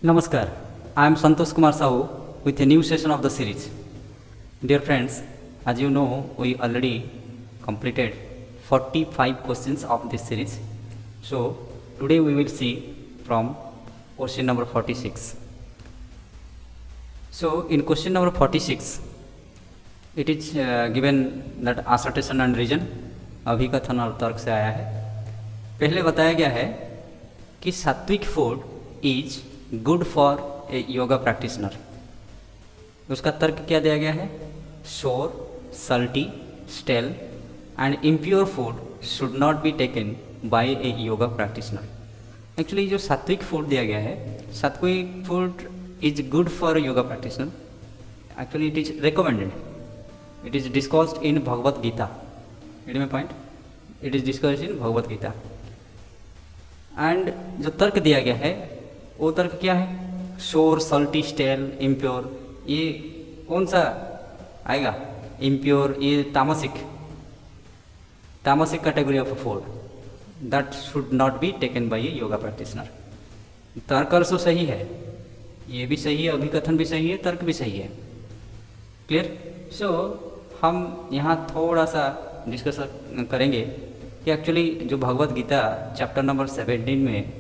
Namaskar, I am Santosh Kumar Sahu with a new session of the series. Dear friends, as you know, we already completed 45 questions of this series. So, today we will see from question number 46. So, in question number 46, it is given that assertion and reason अभिकथन और तर्क से आया है। पहले बताया गया है कि sattvic food is good for a yoga practitioner. उसका तर्क क्या दिया गया है? Sour, salty, stale and impure food should not be taken by a yoga practitioner. Actually जो सात्विक फूड दिया गया है, sattvic food is good for yoga practitioner. Actually it is recommended, it is discussed in Bhagavad Gita. It my point, it is discussed in Bhagavad Gita. And जो तर्क दिया गया है वो तर्क क्या है? शोर, सल्टी, स्टेल, इम्प्योर, ये कौन सा आएगा? इम्प्योर, ये तामसिक category of food that should not be taken by a yoga practitioner. तर्क तो सही है, ये भी सही है, अभिकथन भी सही है, तर्क भी सही है। क्लियर? सो हम यहाँ थोड़ा सा डिस्कस करेंगे कि एक्चुअली जो भगवत गीता चैप्टर नंबर 17 में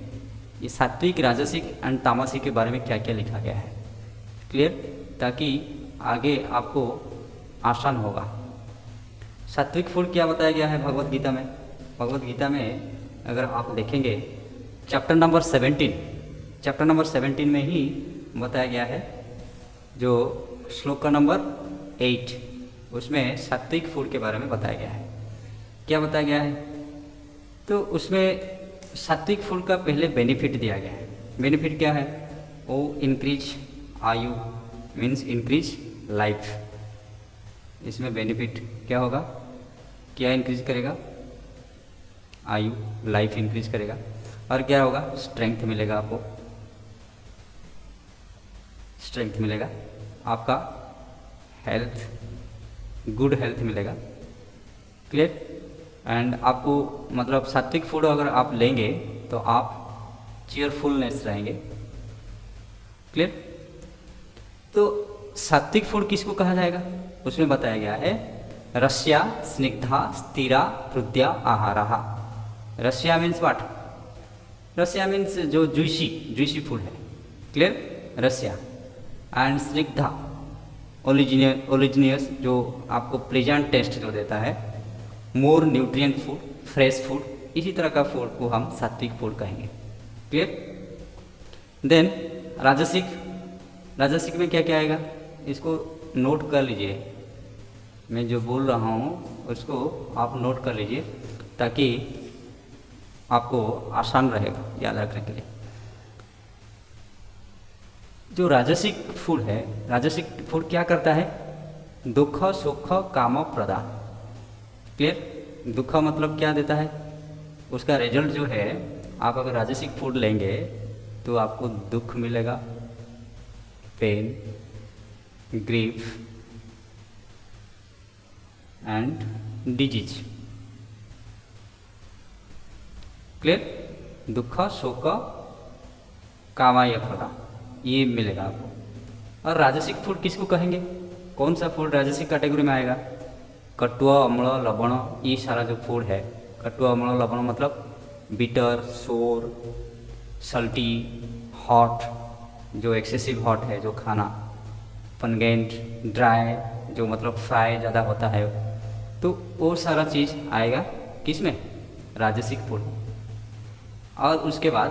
ये सात्विक, राजसिक एंड तामसिक के बारे में क्या क्या लिखा गया है। क्लियर? ताकि आगे आपको आसान होगा। सात्विक फूड क्या बताया गया है भगवत गीता में? भगवत गीता में अगर आप देखेंगे चैप्टर नंबर 17 में ही बताया गया है, जो श्लोक का नंबर 8, उसमें सात्विक फूड के बारे में बताया गया है। क्या बताया गया है? तो उसमें सात्विक फूड का पहले बेनिफिट दिया गया है। बेनिफिट क्या है? वो इंक्रीज आयु, मीन्स इंक्रीज लाइफ। इसमें बेनिफिट क्या होगा? क्या इंक्रीज करेगा? आयु, लाइफ इंक्रीज करेगा। और क्या होगा? स्ट्रेंथ मिलेगा आपको, स्ट्रेंथ मिलेगा, आपका हेल्थ, गुड हेल्थ मिलेगा। क्लियर? एंड आपको मतलब सात्विक फूड अगर आप लेंगे तो आप चीयरफुलनेस रहेंगे। क्लियर? तो सात्विक फूड किसको कहा जाएगा? उसमें बताया गया है रस्या, स्निग्धा, स्थिरा, हृदया, आहारः। Russia means what? Russia means जो जूसी फूड है। क्लियर? रस्या। एंड स्निग्धा, ओलिजिनियस, जो आपको प्लेजेंट टेस्ट जो देता है। मोर न्यूट्रिएंट फूड, फ्रेश फूड, इसी तरह का फूड को हम सात्विक फूड कहेंगे। क्लियर? देन राजसिक में क्या क्या आएगा? इसको नोट कर लीजिए, मैं जो बोल रहा हूँ उसको आप नोट कर लीजिए ताकि आपको आसान रहेगा याद रखने के लिए। जो राजसिक फूड है, राजसिक फूड क्या करता है? दुख, सुख, काम, प्रदा। क्लियर? दुख मतलब क्या देता है? उसका रिजल्ट जो है, आप अगर राजसिक फूड लेंगे तो आपको दुख मिलेगा, pain, grief and disease. Clear? दुख, शोक, कामाय प्रदा, ये मिलेगा आपको। और राजसिक फूड किसको कहेंगे? कौन सा फूड राजसिक कैटेगरी में आएगा? कटुआ, अम्ल, लवण, ये सारा जो फूड है, कटुआ, अम्ल, लवण मतलब बिटर, सोर, सल्टी, हॉट, जो एक्सेसिव हॉट है जो खाना, पंगेंट, ड्राई, जो मतलब फ्राई ज़्यादा होता है, तो वो सारा चीज़ आएगा किस में? राजसिक फूड। और उसके बाद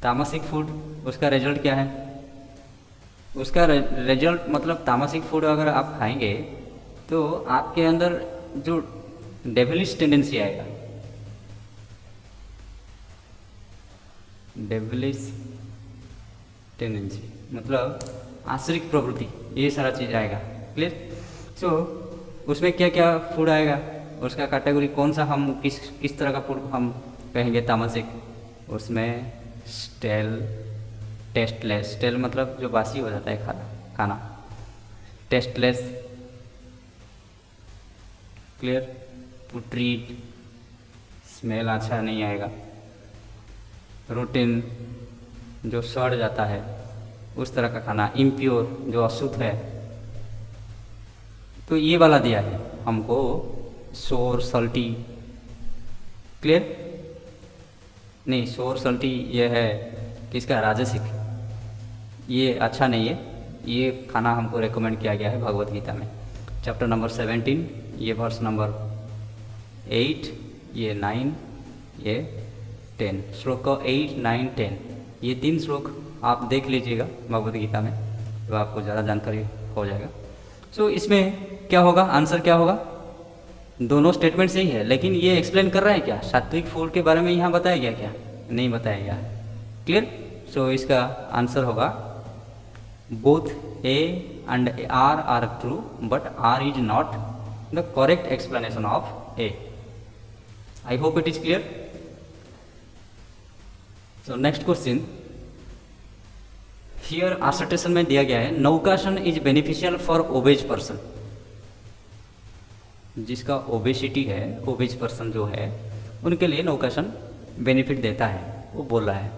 तामसिक फूड, उसका रिजल्ट क्या है? उसका रिजल्ट मतलब तामसिक फूड अगर आप खाएंगे तो आपके अंदर जो डेविलिश टेंडेंसी आएगा, डेविलिश टेंडेंसी मतलब आश्रित प्रवृत्ति, ये सारा चीज़ आएगा। क्लियर? सो उसमें क्या क्या फूड आएगा, उसका कैटेगरी कौन सा, हम किस तरह का फूड हम कहेंगे तामसिक? उसमें स्टेल, टेस्टलेस, स्टेल मतलब जो बासी हो जाता है खाना, टेस्टलेस। क्लियर? पुट्रीट, स्मेल अच्छा नहीं आएगा। रूटीन जो सड़ जाता है उस तरह का खाना, इम्प्योर जो अशुद्ध है। तो ये वाला दिया है हमको, सोर सल्टी। क्लियर? नहीं, सोर सल्टी ये है किसका, राजसिक। ये अच्छा नहीं है, ये खाना हमको रेकमेंड किया गया है भगवत गीता में, चैप्टर नंबर 17, ये वर्स नंबर 8, ये 9, ये 10, श्लोक 8, 9, 10, ये 3 श्लोक आप देख लीजिएगा भगवत गीता में, तो आपको ज़्यादा जानकारी हो जाएगा। सो इसमें क्या होगा, आंसर क्या होगा? दोनों स्टेटमेंट सही है, लेकिन ये एक्सप्लेन कर रहा है क्या, सात्विक फूड के बारे में यहाँ बताया गया क्या? नहीं बताया गया है। क्लियर? सो इसका आंसर होगा both A and R are true, but R is not the correct explanation of A. I hope it is clear. So next question. Here assertion में दिया गया है नौकासन is beneficial for obese person. जिसका obesity है, obeys person जो है, उनके लिए नौकासन बेनिफिट देता है, वो बोल रहा है।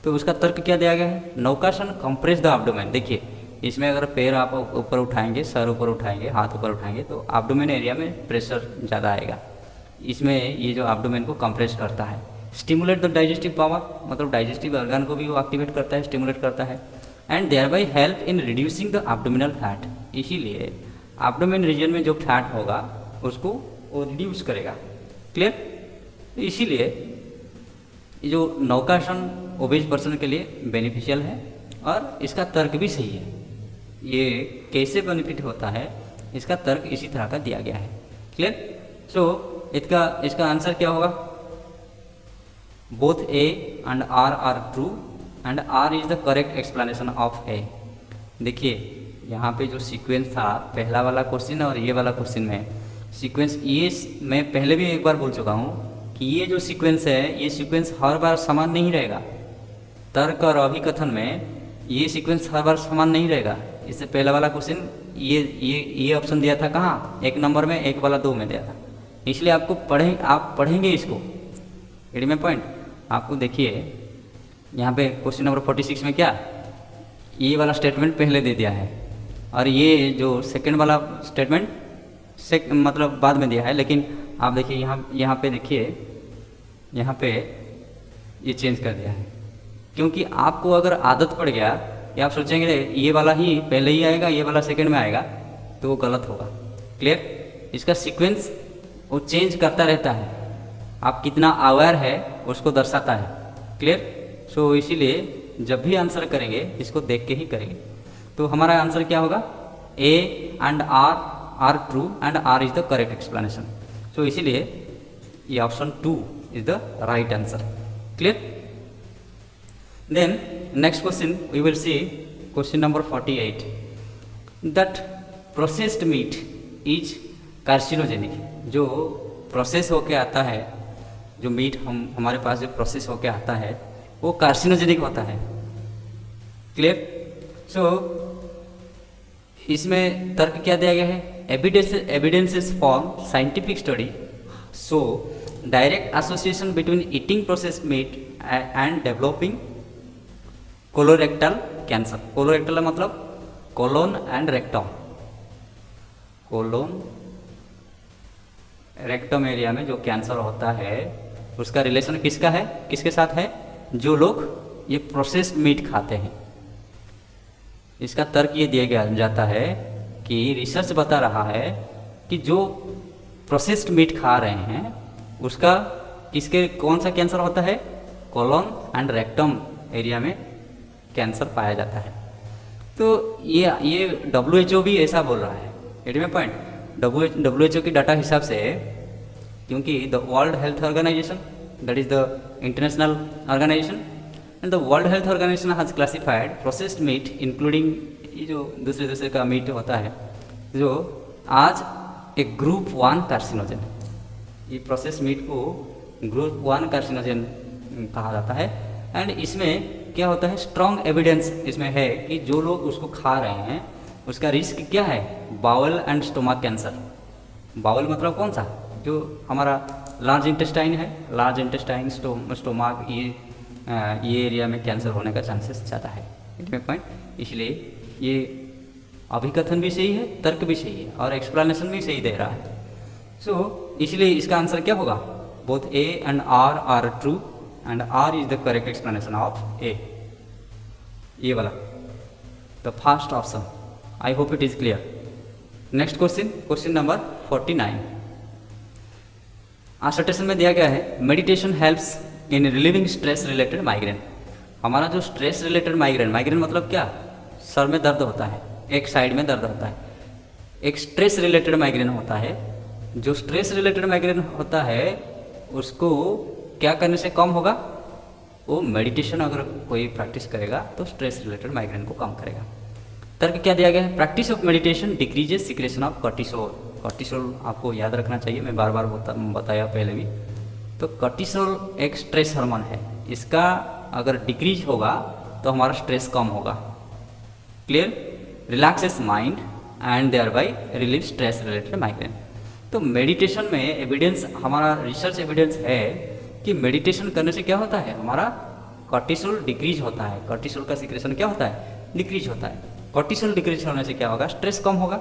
तो उसका तर्क क्या दिया गया है? नौकासन कंप्रेस द एब्डोमेन। देखिए इसमें अगर पैर आप ऊपर उठाएंगे, सर ऊपर उठाएंगे, हाथ ऊपर उठाएंगे तो एब्डोमेन एरिया में प्रेशर ज़्यादा आएगा। इसमें ये जो एब्डोमेन को कंप्रेस करता है। स्टिमुलेट द डाइजेस्टिव पावर, मतलब डाइजेस्टिव ऑर्गन को भी वो एक्टिवेट करता है, स्टिमुलेट करता है। And thereby help in reducing the abdominal fat. इसीलिए एब्डोमेन रीजन में जो फैट होगा उसको वो रिड्यूस करेगा। क्लियर? इसीलिए जो नौकासन ओबेज पर्सन के लिए बेनिफिशियल है और इसका तर्क भी सही है। ये कैसे बेनिफिट होता है इसका तर्क इसी तरह का दिया गया है। क्लियर? सो इसका आंसर क्या होगा? Both A and R are true and R is the correct explanation of A। देखिए यहाँ पे जो सीक्वेंस था पहला वाला क्वेश्चन और ये वाला क्वेश्चन में सीक्वेंस, ये मैं पहले भी एक बार बोल चुका हूँ कि ये जो सीक्वेंस है ये सीक्वेंस हर बार समान नहीं रहेगा। तर्क और अभिकथन में ये सीक्वेंस हर बार समान नहीं रहेगा। इससे पहला वाला क्वेश्चन ये ऑप्शन दिया था कहाँ, 1 नंबर में, एक वाला 2 में दिया था। इसलिए आपको आप पढ़ेंगे इसको। एडी में पॉइंट आपको देखिए यहाँ पे क्वेश्चन नंबर 46 में क्या, ये वाला स्टेटमेंट पहले दे दिया है और ये जो सेकंड वाला स्टेटमेंट मतलब बाद में दिया है। लेकिन आप देखिए यहाँ पे देखिए, यहाँ पे ये चेंज कर दिया है क्योंकि आपको अगर आदत पड़ गया कि आप सोचेंगे ये वाला ही पहले ही आएगा, ये वाला सेकंड में आएगा, तो वो गलत होगा। क्लियर? इसका सीक्वेंस वो चेंज करता रहता है, आप कितना अवेयर है उसको दर्शाता है। क्लियर? सो इसीलिए जब भी आंसर करेंगे इसको देख के ही करेंगे। तो हमारा आंसर क्या होगा? A and R are true and R is the correct explanation। सो इसीलिए ये option 2 is the right answer। Clear? Then next question we will see question number 48, that processed meat is carcinogenic। जो process होके आता है, जो meet हमारे पास जो process होके आता है वो कार्सिनोजेनिक होता है। क्लियर? सो इसमें तर्क क्या दिया गया है? Evidences for scientific study so direct association between eating processed meat and developing colorectal cancer. Colorectal मतलब colon and rectum. Colon rectum area में जो कैंसर होता है उसका रिलेशन किसका है, किसके साथ है? जो लोग ये प्रोसेस्ड मीट खाते हैं। इसका तर्क ये दिया जाता है कि रिसर्च बता रहा है कि जो प्रोसेस्ड मीट खा रहे हैं उसका किसके कौन सा कैंसर होता है? कोलोन एंड रेक्टम एरिया में कैंसर पाया जाता है। तो ये WHO भी ऐसा बोल रहा है। एट में पॉइंट WHO की डाटा हिसाब से, क्योंकि the world health organisation, that is the international organisation, and the world health organisation has classified processed meat including ये जो दूसरे का मीट होता है जो आज एक ग्रुप 1 कार्सिनोजन। ये प्रोसेस्ड मीट को ग्रुप 1 कार्सिनोजन कहा जाता है। एंड इसमें क्या होता है? स्ट्रॉन्ग एविडेंस इसमें है कि जो लोग उसको खा रहे हैं उसका रिस्क क्या है? Bowel and stomach cancer. Bowel मतलब कौन सा? जो हमारा लार्ज इंटेस्टाइन है, लार्ज इंटेस्टाइन, स्टोमक, ये ये एरिया में कैंसर होने का चांसेस ज़्यादा है। इट में पॉइंट, इसलिए ये अभिकथन भी सही है, तर्क भी सही है और एक्सप्लेनेशन भी सही दे रहा है। सो इसलिए इसका आंसर क्या होगा? Both A and R true and R is the correct explanation of A, ये वाला the first option. I hope it is clear. Next question, question number 49। Assertion में दिया गया है meditation helps in relieving stress related migraine. हमारा जो stress related migraine, migraine मतलब क्या? सर में दर्द होता है, एक साइड में दर्द होता है, एक स्ट्रेस रिलेटेड माइग्रेन होता है। जो स्ट्रेस रिलेटेड माइग्रेन होता है उसको क्या करने से कम होगा? वो मेडिटेशन अगर कोई प्रैक्टिस करेगा तो स्ट्रेस रिलेटेड माइग्रेन को कम करेगा। तर्क क्या दिया गया है? Practice of meditation decreases secretion of cortisol. Cortisol आपको याद रखना चाहिए, मैं बार बार बताया पहले भी। तो कॉर्टिसोल एक स्ट्रेस हार्मोन है, इसका अगर डिक्रीज होगा तो हमारा स्ट्रेस कम होगा। Clear? Relaxes mind and thereby relieve stress related migraine. तो मेडिटेशन में एविडेंस, हमारा रिसर्च एविडेंस है कि मेडिटेशन करने से क्या होता है? हमारा कॉर्टिसोल डिक्रीज होता है। कॉर्टिसोल का सिक्रेशन क्या होता है? डिक्रीज होता है। कॉर्टिसोल डिक्रीज होने से क्या होगा? स्ट्रेस कम होगा,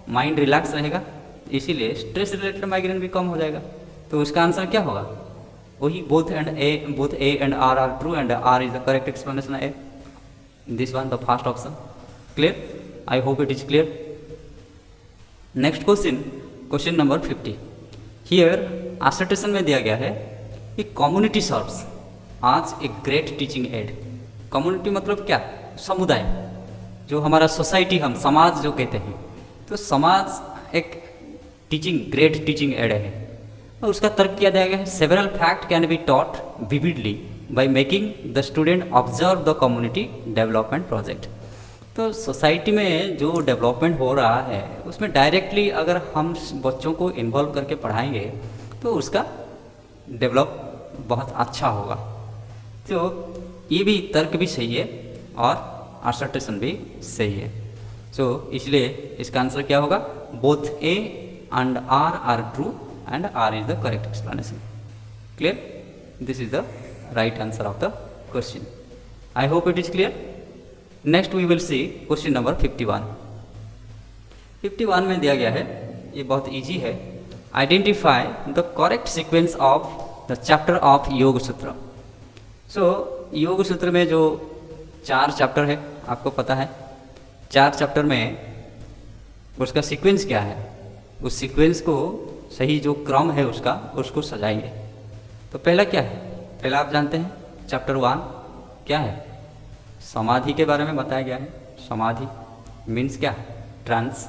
माइंड रिलैक्स रहेगा, इसीलिए स्ट्रेस रिलेटेड माइग्रेन भी कम हो जाएगा। तो उसका आंसर क्या होगा? वही both A and R are true and R is the correct explanation A, this one the first option. Clear? I hope it is clear. Next question, question number 50। Here assertion में दिया गया है कि community serves as a great teaching aid. Community मतलब क्या? समुदाय, जो हमारा सोसाइटी, हम समाज जो कहते हैं, तो समाज एक टीचिंग, ग्रेट टीचिंग एड है। और उसका तर्क क्या दिया गया है? Several fact can be taught vividly by making the student observe the community development project. तो सोसाइटी में जो डेवलपमेंट हो रहा है उसमें डायरेक्टली अगर हम बच्चों को इन्वॉल्व करके पढ़ाएंगे तो उसका डेवलप बहुत अच्छा होगा। तो ये भी तर्क भी सही है और असर्टेशन भी सही है। सो इसलिए इसका आंसर क्या होगा? Both A and R are true and R is the correct explanation. Clear? This is the right answer of the question. I hope it is clear. Next we will see question number 51। 51 में दिया गया है, ये बहुत easy है। Identify the correct sequence of the chapter of योग सूत्र। सो योग सूत्र में जो 4 चैप्टर है, आपको पता है, 4 चैप्टर में उसका सीक्वेंस क्या है? उस सीक्वेंस को सही जो क्रम है उसका, उसको सजाएंगे। तो पहला क्या है? पहला आप जानते हैं, चैप्टर 1 क्या है? समाधि के बारे में बताया गया है। समाधि मीन्स क्या? ट्रांस।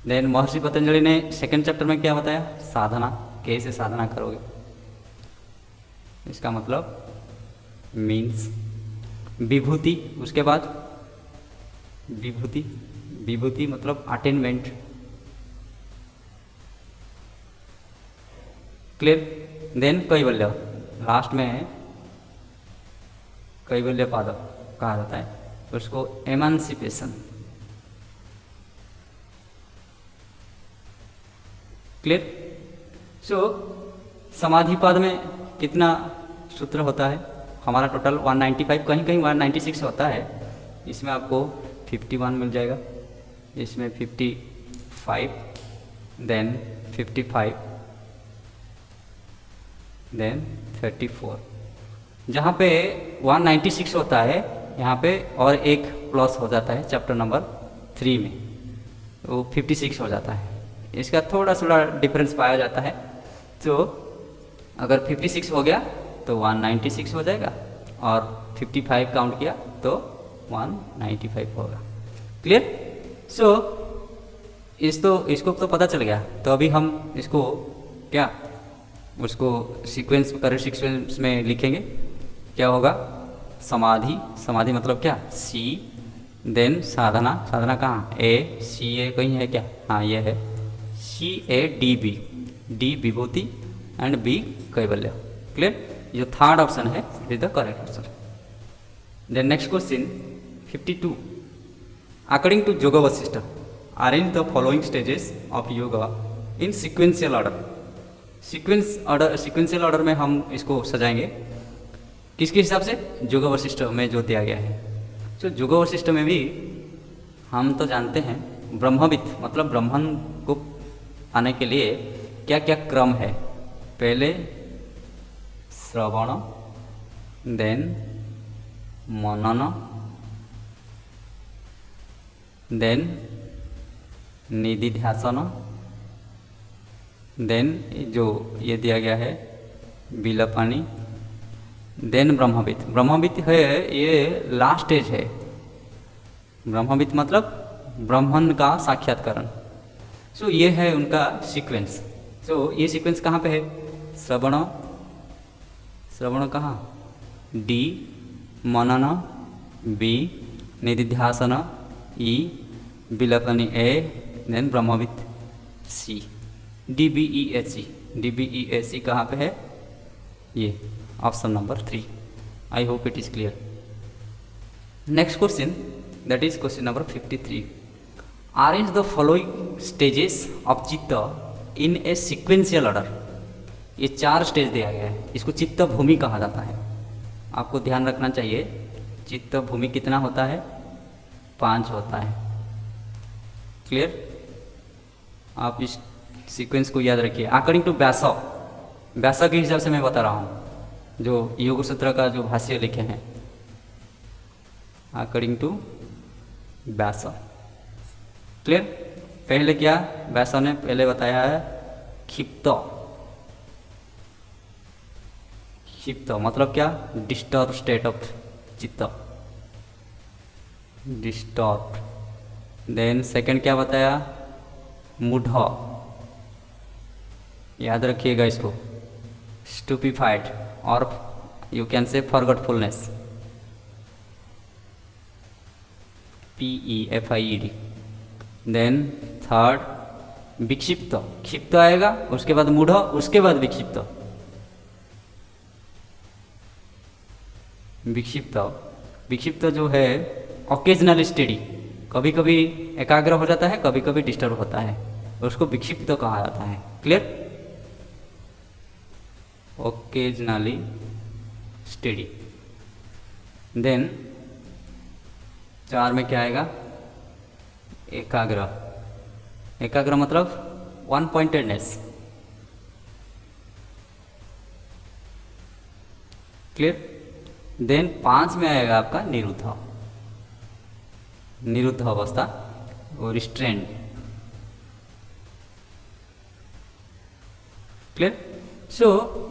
देन महर्षि पतंजलि ने सेकंड चैप्टर में क्या बताया? साधना, कैसे साधना करोगे, इसका मतलब मीन्स। विभूति, उसके बाद विभूति, विभूति मतलब अटेनमेंट। क्लियर? देन कैवल्य, लास्ट में कैवल्य पाद कहा जाता है, उसको एमांसिपेशन। क्लियर? सो समाधि पाद में कितना सूत्र होता है? हमारा टोटल 195, कहीं कहीं 196 होता है। इसमें आपको 51 मिल जाएगा, इसमें 55, देन 55, देन 34। जहाँ पे 196 होता है यहाँ पे और एक प्लस हो जाता है चैप्टर नंबर 3 में, वो 56 हो जाता है। इसका थोड़ा थोड़ा डिफरेंस पाया जाता है। तो अगर 56 हो गया तो 196 हो जाएगा और 55 काउंट किया तो 195 होगा। क्लियर? सो इसको तो पता चल गया। तो अभी हम इसको क्या, उसको सीक्वेंस, करेक्ट सीक्वेंस में लिखेंगे। क्या होगा? समाधि, समाधि मतलब क्या? सी। देन साधना, साधना कहाँ? ए, सी ए कहीं है क्या? हाँ ये है, C A D B, D विभूति एंड बी कैवल्य। क्लियर? जो थर्ड ऑप्शन है it is the correct answer. Then next question 52। According to yoga Vashishtha arrange the following stages of yoga in sequential order. Sequential order में हम इसको सजाएंगे। किसके हिसाब से? जुग वशिष्ठ में जो दिया गया है। तो जुग वशिष्ठ में भी हम तो जानते हैं ब्रह्मविद मतलब ब्राह्मण को आने के लिए क्या क्या क्रम है। पहले श्रवण, देन मनन, देन निधिध्यासन, देन जो ये दिया गया है बिलपानी, देन ब्रह्मविद। ब्रह्मविद है ये लास्ट स्टेज है। ब्रह्मविद मतलब ब्राह्मण का साक्षात्कारण। सो ये है उनका सीक्वेंस। सो ये सीक्वेंस कहाँ पे है? श्रवण, श्रवण कहाँ? डी, मनन बी, निधिध्यासन ई, बिलपनी ए, देन ब्रह्मविद C. D B E H C, D B E H C कहाँ पे है? ये option number 3। I hope it is clear. Next question, that is question number 53। Arrange the following stages of चित्त in a sequential order. ये 4 stage दिया गया है, इसको चित्त भूमि कहा जाता है। आपको ध्यान रखना चाहिए चित्त भूमि कितना होता है? 5 होता है। क्लियर? आप इस सीक्वेंस को याद रखिए। अकॉर्डिंग टू व्यास, व्यास के हिसाब से मैं बता रहा हूँ जो योग सूत्र का जो भाष्य लिखे हैं। According to Vyasa. क्लियर? पहले क्या व्यास ने पहले बताया है? क्षिप्त। क्षिप्त मतलब क्या? Disturb state of chitta, disturb. Then second क्या बताया? मूढ़, याद रखिएगा इसको। स्टूपिफाइड और you can say forgetfulness, PEFIED। Then third विक्षिप्त, क्षिप्त आएगा, उसके बाद मूढ़, उसके बाद विक्षिप्त। विक्षिप्त, विक्षिप्त जो है ओकेजनल स्टडी, कभी कभी एकाग्र हो जाता है, कभी कभी डिस्टर्ब होता है, उसको विक्षिप्त कहा जाता है। क्लियर? Occasionally study. देन 4 में क्या आएगा? एकाग्र। एकाग्र मतलब वन पॉइंटेडनेस। क्लियर? देन 5 में आएगा आपका निरुद्ध, निरुद्ध अवस्था और रिस्ट्रेंड। क्लियर? सो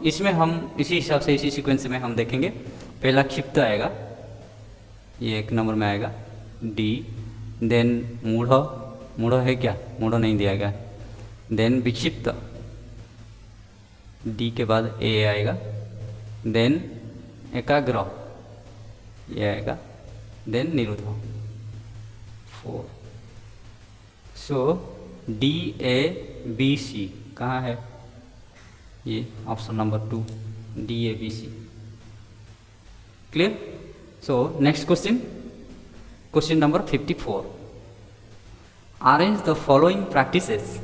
इसमें हम इसी हिसाब से इसी सीक्वेंस में हम देखेंगे। पहला क्षिप्त आएगा, ये 1 नंबर में आएगा डी। देन मूढ़, मूढ़ है क्या? मूढ़ नहीं दिया गया। देन विक्षिप्त, डी के बाद ए आएगा। देन एकाग्र, ये आएगा। देन निरुद्ध 4। सो DABC कहाँ है? ये option number 2 DABC। Clear? So next question, question number 54। Arrange the following practices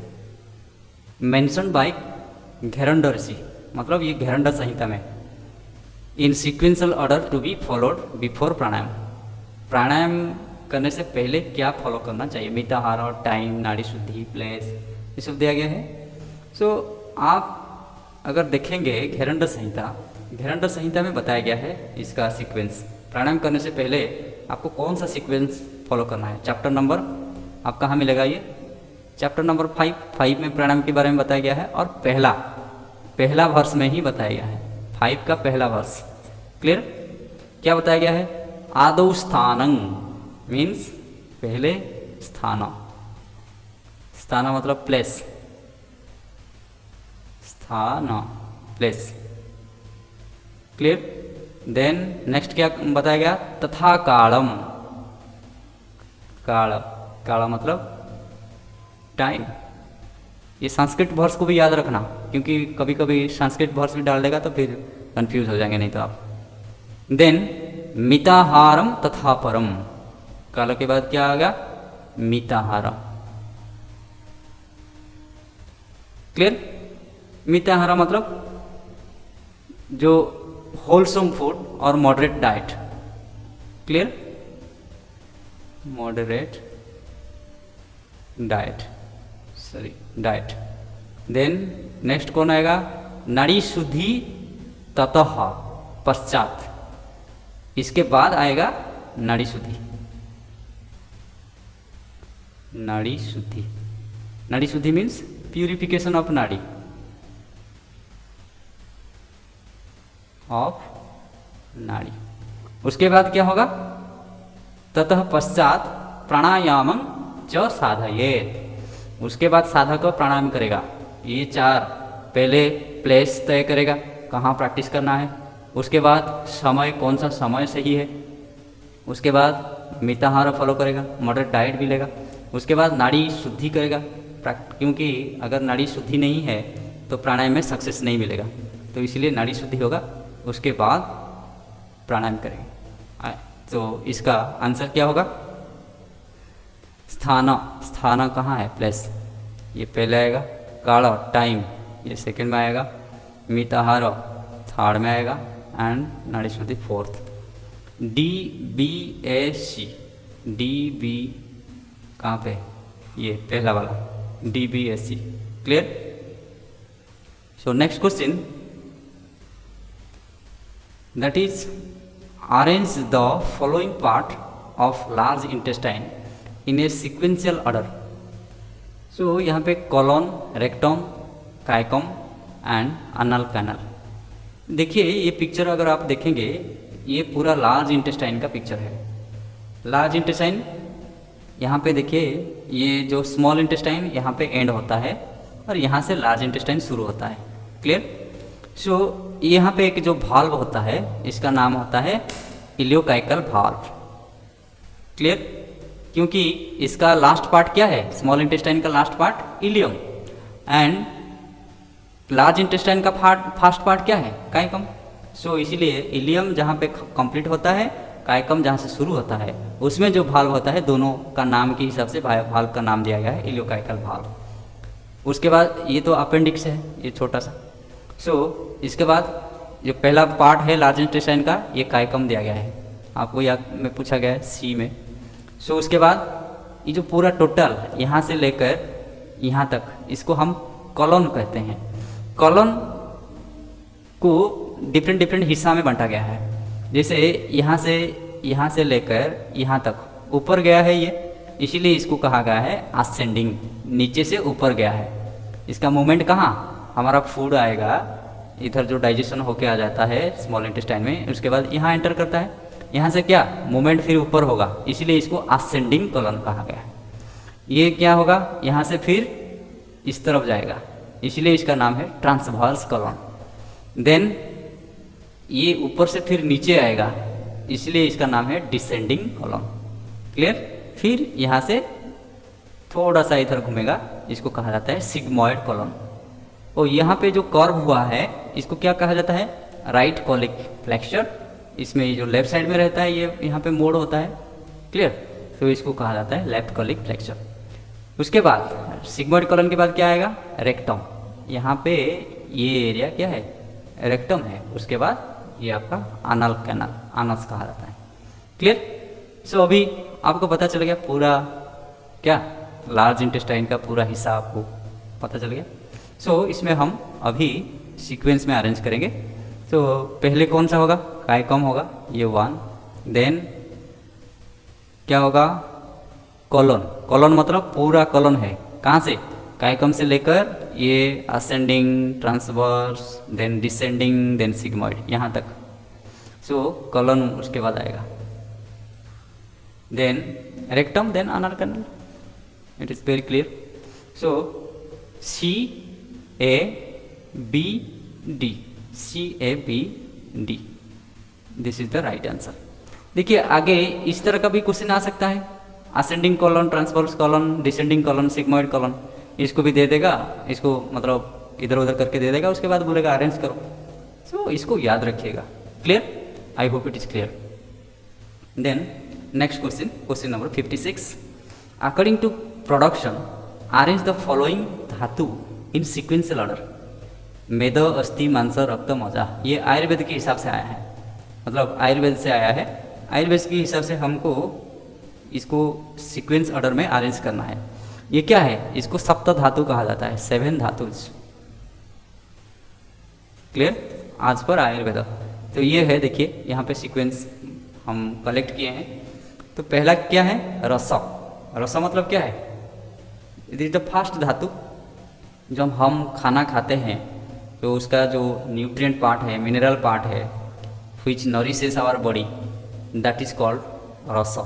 mentioned by Gheranda ऋषि। मतलब ये घेरंड संहिता में in sequential order to be followed before pranayama. Pranayama करने से पहले क्या फॉलो करना चाहिए? मिताहार और टाइम, नाड़ी शुद्धि, प्लेस, ये सब दिया गया है। सो आप अगर देखेंगे घेरंड संहिता, घेरंड संहिता में बताया गया है इसका सीक्वेंस। प्राणायाम करने से पहले आपको कौन सा सीक्वेंस फॉलो करना है? चैप्टर नंबर आप कहाँ मिलेगा? ये चैप्टर नंबर 5 में प्राणायाम के बारे में बताया गया है और पहला वर्ष में ही बताया गया है। 5 का पहला वर्ष। क्लियर? क्या बताया गया है? आदौ स्थानं मीन्स पहले स्थान, स्थान मतलब प्लेस, स्थान प्लेस। क्लियर? देन नेक्स्ट क्या बताया गया? तथा कालम, काल, काल मतलब टाइम। ये संस्कृत वर्ड्स को भी याद रखना, क्योंकि कभी कभी संस्कृत वर्ड्स भी डाल देगा तो फिर कंफ्यूज हो जाएंगे नहीं तो आप। देन मिताहारम तथा परम, काल के बाद क्या आ गया? मिताहार। क्लियर? मिताहार मतलब जो wholesome food or moderate diet. Clear? Moderate diet. Sorry, diet. Then next कौन आएगा? नाड़ी शुद्धि ततः पश्चात. इसके बाद आएगा नाड़ी शुद्धि. नाड़ी शुद्धि. नाड़ी शुद्धि मीन्स प्यूरिफिकेशन ऑफ नाड़ी, ऑफ नाड़ी. उसके बाद क्या होगा? ततः पश्चात प्राणायामं च साधयेत. उसके बाद साधक प्राणायाम करेगा. ये 4 पहले प्लेस तय करेगा कहाँ प्रैक्टिस करना है. उसके बाद समय, कौन सा समय सही है. उसके बाद मिताहार फॉलो करेगा, मॉडरेट डाइट भी लेगा. उसके बाद नाड़ी शुद्धि करेगा, क्योंकि अगर नाड़ी शुद्धि नहीं है तो प्राणायाम में सक्सेस नहीं मिलेगा, तो इसलिए नाड़ी शुद्धि होगा. उसके बाद प्राणायाम करेंगे. तो इसका आंसर क्या होगा? स्थान. स्थान कहाँ है? प्लेस. ये पहले आएगा. काल टाइम ये सेकंड में आएगा. मिताहार थर्ड में आएगा. एंड नाड़ी शुद्धि फोर्थ. DBSC. DB कहाँ पे? ये पहला वाला DBSC. Clear? So next question, that is arrange the following part of large intestine in a sequential order. So यहाँ पे colon, rectum, caecum and anal canal. देखिए ये पिक्चर अगर आप देखेंगे, ये पूरा लार्ज इंटेस्टाइन का पिक्चर है. लार्ज इंटेस्टाइन यहाँ पे देखिए, ये जो स्मॉल इंटेस्टाइन यहाँ पे एंड होता है और यहाँ से लार्ज इंटेस्टाइन शुरू होता है. क्लियर? सो यहाँ पे एक जो भाल्व होता है, इसका नाम होता है इलियोकाइकल भाल्व. क्लियर? क्योंकि इसका लास्ट पार्ट क्या है? स्मॉल इंटेस्टाइन का last part ileum, and large intestine का फर्स्ट पार्ट क्या है? काइकम. सो इसीलिए इलियम जहाँ पे कंप्लीट होता है, काइकम जहाँ से शुरू होता है, उसमें जो भाल्व होता है, दोनों का नाम के हिसाब से भाल्व का नाम दिया गया है इलियोकाइकल भाल्व. उसके बाद ये तो अपेंडिक्स है, ये छोटा सा. सो इसके बाद जो पहला पार्ट है लार्ज इंटेस्टाइन का, ये काइकम दिया गया है, आपको याद में पूछा गया है सी में. सो उसके बाद ये जो पूरा टोटल यहाँ से लेकर यहाँ तक, इसको हम कॉलन कहते हैं. कॉलन को डिफरेंट डिफरेंट हिस्सा में बांटा गया है. जैसे यहाँ से लेकर यहाँ तक ऊपर गया है ये, इसीलिए इसको कहा गया है असेंडिंग. नीचे से ऊपर गया है. इसका मूवमेंट कहाँ? हमारा फूड आएगा इधर, जो डाइजेशन होके आ जाता है स्मॉल इंटेस्टाइन में, उसके बाद यहाँ एंटर करता है. यहाँ से क्या मूवमेंट फिर ऊपर होगा, इसीलिए इसको असेंडिंग कॉलन कहा गया है. ये क्या होगा? यहाँ से फिर इस तरफ जाएगा, इसलिए इसका नाम है ट्रांसवर्स कॉलन. देन ये ऊपर से फिर नीचे आएगा, इसलिए इसका नाम है डिसेंडिंग कॉलन. क्लियर? फिर यहाँ से थोड़ा सा इधर घूमेगा, इसको कहा जाता है सिग्मॉइड कॉलन. और यहाँ पे जो कर्व हुआ है, इसको क्या कहा जाता है? Right colic flexor. इसमें जो लेफ्ट साइड में रहता है, ये यहाँ पे मोड़ होता है. क्लियर? तो इसको कहा जाता है लेफ्ट कॉलिक फ्लेक्सर. उसके बाद सिग्मॉइड कॉलन के बाद क्या आएगा? रेक्टम. यहाँ पे ये एरिया क्या है? रेक्टम है. उसके बाद ये आपका एनल कैनल, एनस कहा जाता है. क्लियर? सो अभी आपको पता चल गया पूरा क्या लार्ज इंटेस्टाइन का पूरा हिस्सा आपको पता चल गया. सो इसमें हम अभी सीक्वेंस में अरेंज करेंगे. तो पहले कौन सा होगा? काइकम होगा, ये 1. देन क्या होगा? कॉलन. कॉलन मतलब पूरा कॉलन है. कहाँ से? काइकम से लेकर ये ascending, transverse, then descending, then sigmoid, यहाँ तक. सो कॉलन उसके बाद आएगा. Then rectum, then anal canal. It is very clear. So CABD. CABD. This is the right answer. देखिए आगे इस तरह का भी क्वेश्चन आ सकता है. Ascending colon, transverse colon, descending colon, sigmoid colon. इसको भी दे देगा, इसको मतलब इधर उधर करके दे देगा, उसके बाद बोलेगा अरेंज करो. सो इसको याद रखिएगा. Clear? I hope it is clear. Then next question, question number 56. According to production, arrange the following dhatu in sequential order. मेद अस्थि मांस रक्त मज्जा, ये आयुर्वेद के हिसाब से आया है, मतलब आयुर्वेद से आया है। आयुर्वेद के हिसाब से हमको इसको सीक्वेंस ऑर्डर में अरेंज करना है। ये क्या है, इसको सप्त धातु कहा जाता है, 7 धातुज। क्लियर, आज पर आयुर्वेद। तो ये है, देखिए यहाँ पे सीक्वेंस हम कलेक्ट किए हैं। तो पहला क्या है, रस। रस मतलब क्या है, इट इज द फर्स्ट धातु। जब हम खाना खाते हैं तो उसका जो न्यूट्रिएंट पार्ट है, मिनरल पार्ट है, which nourishes our body, that is called रस।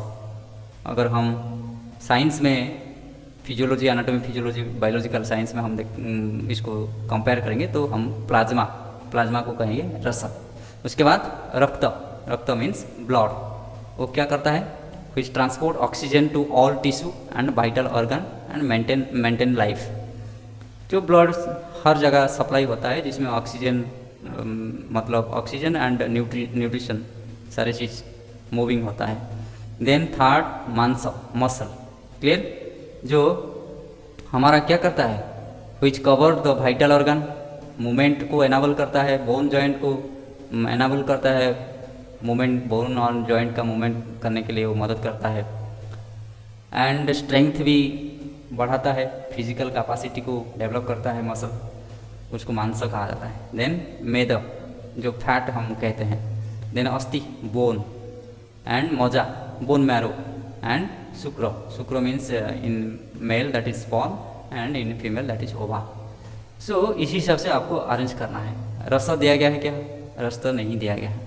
अगर हम साइंस में physiology, anatomy, physiology, biological science में हम इसको कंपेयर करेंगे तो हम प्लाज्मा को कहेंगे रस। उसके बाद रक्त। रक्त मीन्स ब्लड। वो क्या करता है, which transport oxygen to all tissue and vital organ and maintain life. जो ब्लड हर जगह सप्लाई होता है, जिसमें ऑक्सीजन मतलब ऑक्सीजन एंड न्यूट्रिशन सारे चीज़ मूविंग होता है। देन थर्ड मांस, मसल। क्लियर, जो हमारा क्या करता है, which cover the vital organ, movement को एनाबल करता है, बोन जॉइंट को एनाबल करता है, मूवमेंट, बोन और जॉइंट का मूवमेंट करने के लिए वो मदद करता है। एंड स्ट्रेंथ भी बढ़ाता है, फिजिकल कैपेसिटी को डेवलप करता है मसल, उसको मांस कहा जाता है। देन मेद, जो फैट हम कहते हैं। Then asthi, bone. And majja, bone marrow. And shukra, shukra means in male that is sperm and in female that is ova. So इसी हिसाब से आपको अरेंज करना है। रस दिया गया है क्या, रस तो नहीं दिया गया है।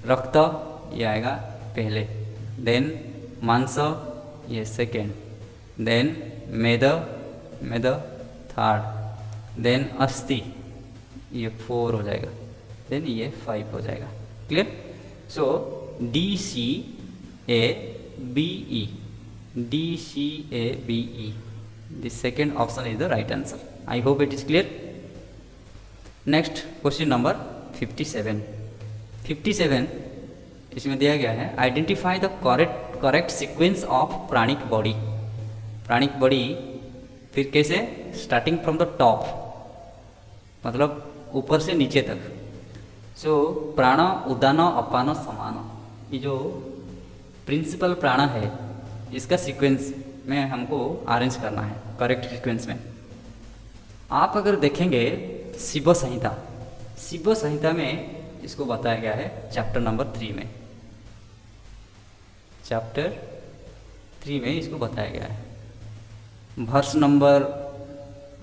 रक्त ये आएगा पहले, देन मांस ये सेकेंड, देन मेद थर्ड, देन अस्थि ये 4 हो जाएगा, देन ये 5 हो जाएगा। Clear. So DCABE, DCABE, the second option is the right answer. I hope it is clear. Next question number 57। 57 इसमें दिया गया है, identify the correct sequence of pranic body. Pranic body फिर कैसे, स्टार्टिंग फ्रॉम द टॉप, मतलब ऊपर से नीचे तक। सो प्राण, उदान, अपान, समान, ये जो प्रिंसिपल प्राण है इसका सीक्वेंस में हमको अरेंज करना है, करेक्ट सीक्वेंस में। आप अगर देखेंगे शिव संहिता, शिव संहिता में इसको बताया गया है चैप्टर नंबर 3 में, चैप्टर 3 में इसको बताया गया है। वर्ष नंबर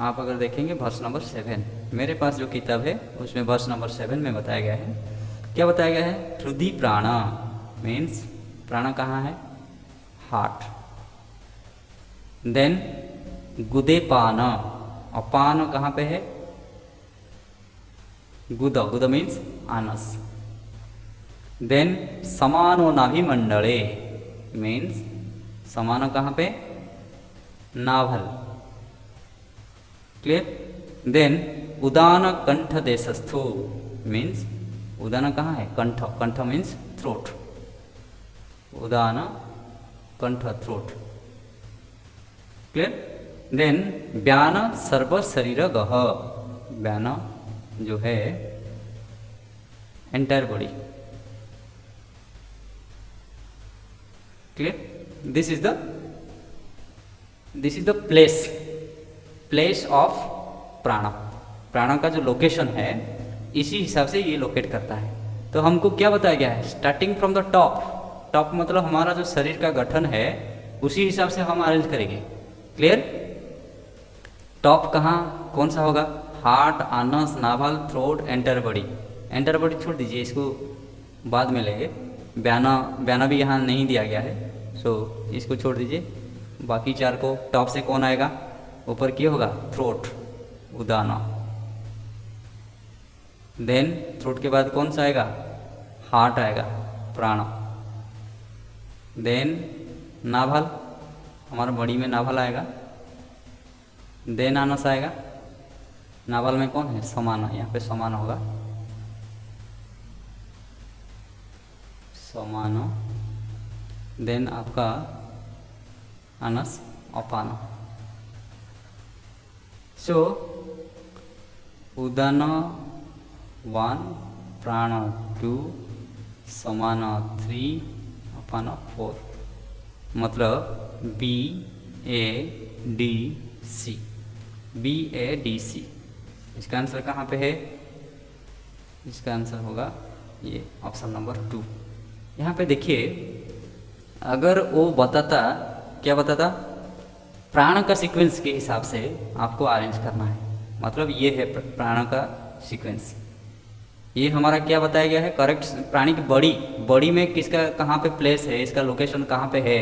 आप अगर देखेंगे, वर्ष नंबर 7, मेरे पास जो किताब है उसमें वर्ष नंबर 7 में बताया गया है। क्या बताया गया है, हृदय प्राण मीन्स प्राण कहाँ है, हार्ट। देन गुदे पान, अपान कहाँ पे है, गुद, गुद मीन्स आनस। देन समानो नाभि मंडले मीन्स समान कहाँ पे, नाभल। क्लियर। देन उदान कंठ देशस्थो मीन्स उदान कहाँ है, कंठ, कंठ मीन्स थ्रोट, उदान कंठ, थ्रोट। क्लियर। देन व्यान सर्व शरीर गह, व्यान जो है entire body. Clear. This is the place of प्राण। प्राण का जो लोकेशन है इसी हिसाब से ये लोकेट करता है। तो हमको क्या बताया गया है, starting from the top, top मतलब हमारा जो शरीर का गठन है उसी हिसाब से हम अरेंज करेंगे। क्लियर। टॉप कहाँ कौन सा होगा, heart, anus, navel, throat, entire body. Entire body छोड़ दीजिए, इसको बाद में लेंगे। ब्याना भी यहाँ नहीं दिया गया है, सो इसको छोड़ दीजिए। बाकी 4 को, टॉप से कौन आएगा, ऊपर क्या होगा, थ्रोट, उदाना। देन थ्रोट के बाद कौन सा आएगा, हार्ट आएगा, प्राण। देन नाभल, हमारा बॉडी में नाभल आएगा। देन आनस आएगा, नाभल में कौन है, समान, यहाँ पे समान होगा, समान। देन आपका आनस, अपान। सो उदान 1, प्राण 2, समान 3 अपान 4, मतलब B A D C, B A D C. इसका आंसर कहाँ पे है? इसका आंसर होगा ये ऑप्शन नंबर 2। यहाँ पे देखिए, अगर वो बताता, क्या बताता, प्राण का सीक्वेंस के हिसाब से आपको अरेंज करना है, मतलब ये है प्राण का सीक्वेंस। ये हमारा क्या बताया गया है, करेक्ट प्राणी की बॉडी में किसका कहाँ पे प्लेस है, इसका लोकेशन कहाँ पे है,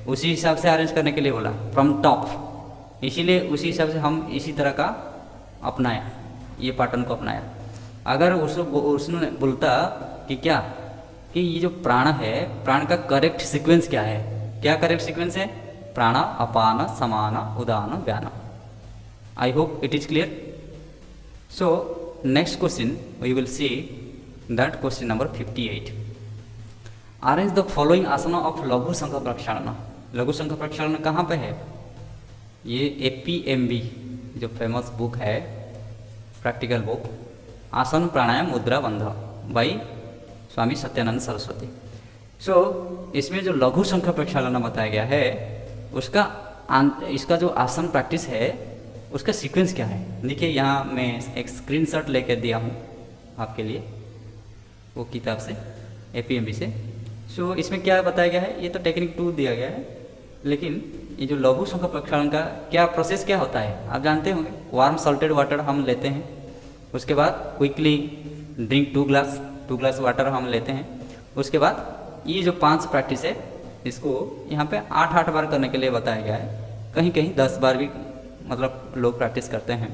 उसी हिसाब से अरेंज करने के लिए बोला, फ्रॉम टॉप। इसीलिए उसी हिसाब से हम इसी तरह का अपनाया, ये पैटर्न को अपनाया। अगर उसने बोलता कि क्या, कि ये जो प्राण है, प्राण का करेक्ट सीक्वेंस क्या है, क्या करेक्ट सीक्वेंस है, प्राण अपान समान उदान व्यान। I hope it is clear. So next question we will see that question number 58। Arrange the following asana of laghu sangh प्रक्षालन। लघु संघ प्रक्षालन कहाँ पे है? ये APMB जो फेमस बुक है, प्रैक्टिकल बुक, आसन प्राणायाम मुद्रा बंध बाई स्वामी सत्यानंद सरस्वती। सो इसमें जो लघु संघ प्रक्षालन बताया गया है, उसका इसका जो आसन प्रैक्टिस है उसका सीक्वेंस क्या है। देखिए यहाँ मैं एक स्क्रीनशॉट लेकर दिया हूँ आपके लिए, वो किताब से, APMB से। सो इसमें क्या बताया गया है, ये तो टेक्निक 2 दिया गया है, लेकिन ये जो लघु संघ प्रक्षालन का क्या प्रोसेस क्या होता है आप जानते होंगे। वार्म सॉल्टेड वाटर हम लेते हैं, उसके बाद क्विकली ड्रिंक 2 ग्लास वाटर हम लेते हैं। उसके बाद ये जो 5 प्रैक्टिस है, इसको यहाँ पे 8 बार करने के लिए बताया गया है, कहीं कहीं 10 बार भी मतलब लोग प्रैक्टिस करते हैं।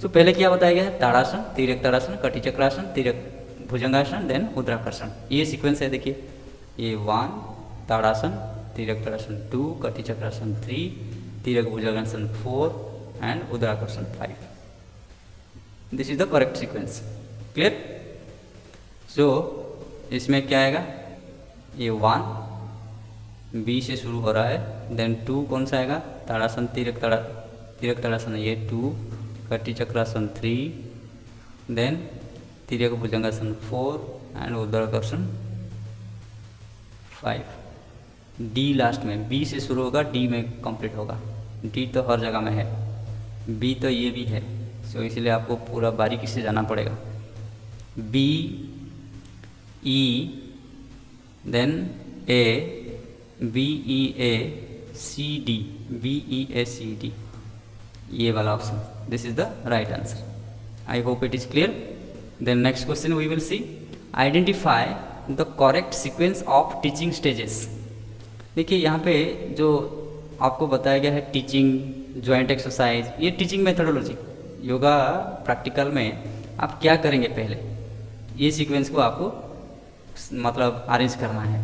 तो पहले क्या बताया गया है, ताड़ासन, तिर्यक ताड़ासन, कटी चक्रासन, तिर्यक भुजंगासन, देन उद्राकर्षण। ये सीक्वेंस है, देखिए ये 1 ताड़ासन, तिर्यक tadasana 2, kati chakrasana 3, tiryak bhujangasana 4 and udarakarshan 5। This is the correct sequence. Clear? So इसमें क्या आएगा, ये 1 बी से शुरू हो रहा है, देन 2 कौन सा आएगा, ताड़ासन, तिर्यक ताड़ासन ये 2, kati chakrasana 3, then tiryak bhujangasana 4 and udarakarshan 5। D last में, बी से शुरू होगा, डी में कंप्लीट होगा। डी तो हर जगह में है, बी तो ये भी है, सो इसलिए आपको पूरा बारीकी से जाना पड़ेगा। B E, then A, B E A C D, B E A C D, ये वाला option, this is the right answer. I hope it is clear. Then next question we will see, identify the correct sequence of teaching stages. देखिए यहाँ पे जो आपको बताया गया है, टीचिंग, जॉइंट एक्सरसाइज, ये टीचिंग मेथोडोलॉजी। योगा प्रैक्टिकल में आप क्या करेंगे, पहले ये सीक्वेंस को आपको मतलब अरेंज करना है।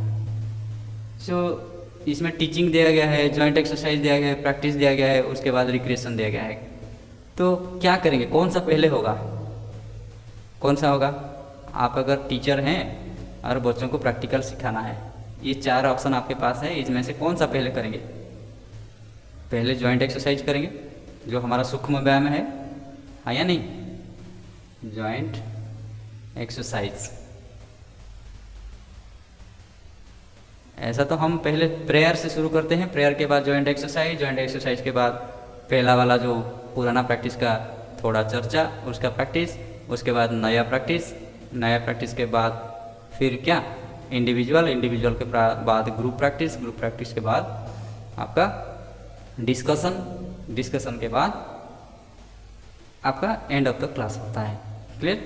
सो इसमें टीचिंग दिया गया है, जॉइंट एक्सरसाइज दिया गया है, प्रैक्टिस दिया गया है, उसके बाद रिक्रिएशन दिया गया है। तो क्या करेंगे, कौन सा पहले होगा, कौन सा होगा? आप अगर टीचर हैं और बच्चों को प्रैक्टिकल सिखाना है, ये 4 ऑप्शन आपके पास है, इसमें से कौन सा पहले करेंगे? पहले जॉइंट एक्सरसाइज करेंगे, जो हमारा सूक्ष्म व्यायाम है, हाँ या नहीं? जॉइंट एक्सरसाइज, ऐसा तो हम पहले प्रेयर से शुरू करते हैं, प्रेयर के बाद जॉइंट एक्सरसाइज, जॉइंट एक्सरसाइज के बाद पहला वाला जो पुराना प्रैक्टिस का थोड़ा चर्चा, उसका प्रैक्टिस, उसके बाद नया प्रैक्टिस के बाद फिर क्या, इंडिविजुअल के बाद ग्रुप प्रैक्टिस के बाद आपका डिस्कशन के बाद आपका एंड ऑफ द क्लास होता है। क्लियर?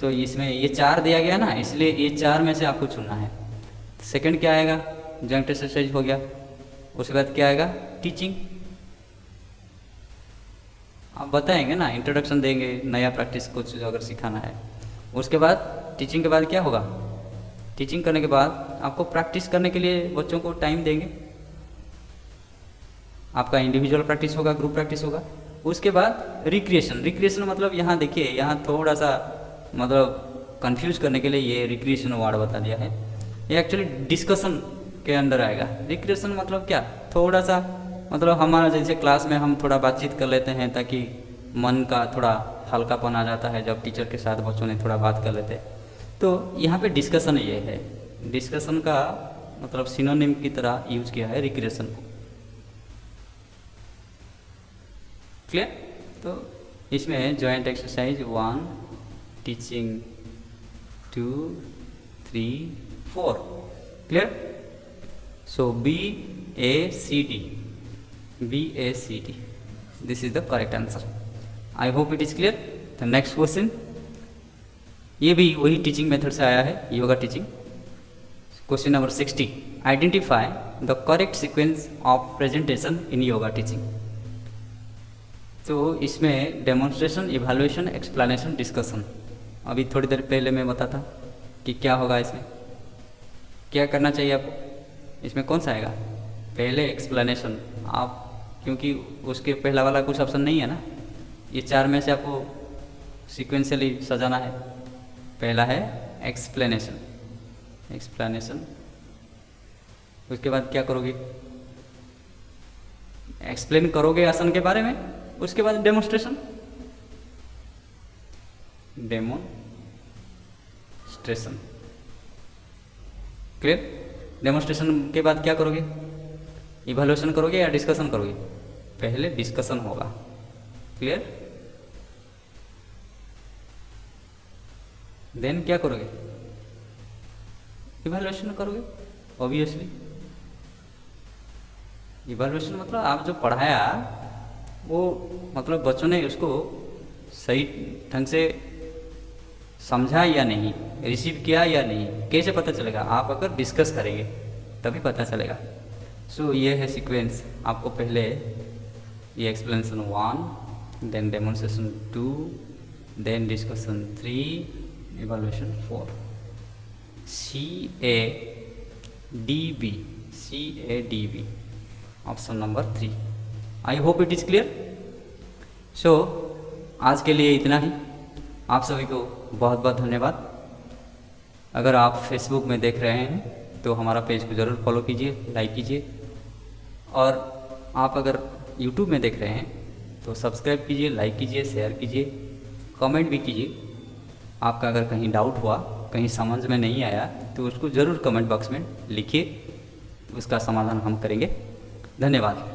तो इसमें ये 4 दिया गया ना, इसलिए ये 4 में से आपको चुनना है। सेकंड क्या आएगा, जॉइंट एक्सरसाइज हो गया, उसके बाद क्या आएगा, टीचिंग। आप बताएंगे ना, इंट्रोडक्शन देंगे, नया प्रैक्टिस कुछ अगर सिखाना है। उसके बाद टीचिंग के बाद क्या होगा, टीचिंग करने के बाद आपको प्रैक्टिस करने के लिए बच्चों को टाइम देंगे। आपका इंडिविजुअल प्रैक्टिस होगा, ग्रुप प्रैक्टिस होगा। उसके बाद रिक्रिएशन मतलब यहाँ देखिए, यहाँ थोड़ा सा मतलब कंफ्यूज करने के लिए ये रिक्रिएशन वर्ड बता दिया है। ये एक्चुअली डिस्कशन के अंडर आएगा। रिक्रिएशन मतलब क्या, थोड़ा सा मतलब हमारा जैसे क्लास में हम थोड़ा बातचीत कर लेते हैं ताकि मन का थोड़ा हल्कापन आ जाता है जब टीचर के साथ बच्चों ने थोड़ा बात कर लेते हैं। तो यहाँ पे डिस्कशन ये है, डिस्कशन का मतलब सिनोनिम की तरह यूज किया है रिक्रिएशन को। क्लियर? तो इसमें joint exercise 1, teaching 2, 3, 4। Clear? So BACD, BACD, this is the correct answer. I hope it is clear. The next question, ये भी वही टीचिंग मेथड से आया है, yoga teaching. Question number 60, identify the correct sequence of presentation in yoga teaching. तो इसमें demonstration, evaluation, explanation, discussion. अभी थोड़ी देर पहले मैं बताता कि क्या होगा इसमें, क्या करना चाहिए आपको। इसमें कौन सा आएगा? पहले एक्सप्लेनेशन। आप क्योंकि उसके पहला वाला कुछ ऑप्शन नहीं है ना, ये 4 में से आपको सीक्वेंशियली सजाना है। पहला है एक्सप्लेनेशन, एक्सप्लेनेशन। उसके बाद क्या करोगे? एक्सप्लेन करोगे आसन के बारे में। उसके बाद डेमोन्स्ट्रेशन, डेमोन्स्ट्रेशन। क्लियर? डेमोन्स्ट्रेशन के बाद क्या करोगे? इवैल्यूएशन करोगे या डिस्कशन करोगे? पहले डिस्कशन होगा। क्लियर? देन क्या करोगे? इवैल्यूएशन करोगे। ऑब्वियसली इवैल्यूएशन मतलब आप जो पढ़ाया वो मतलब बच्चों ने उसको सही ढंग से समझा या नहीं, रिसीव किया या नहीं, कैसे पता चलेगा? आप अगर डिस्कस करेंगे तभी पता चलेगा। सो ये है सीक्वेंस। आपको पहले ये explanation 1, then demonstration 2, then discussion 3, evaluation 4। CADB, CADB, option number 3। I hope it is clear. So आज के लिए इतना ही। आप सभी को बहुत बहुत धन्यवाद। अगर आप फेसबुक में देख रहे हैं तो हमारा पेज को ज़रूर फॉलो कीजिए, लाइक कीजिए। और आप अगर यूट्यूब में देख रहे हैं तो सब्सक्राइब कीजिए, लाइक कीजिए, शेयर कीजिए, कमेंट भी कीजिए। आपका अगर कहीं डाउट हुआ, कहीं समझ में नहीं आया तो उसको ज़रूर कमेंट बॉक्स में लिखिए, उसका समाधान हम करेंगे। धन्यवाद।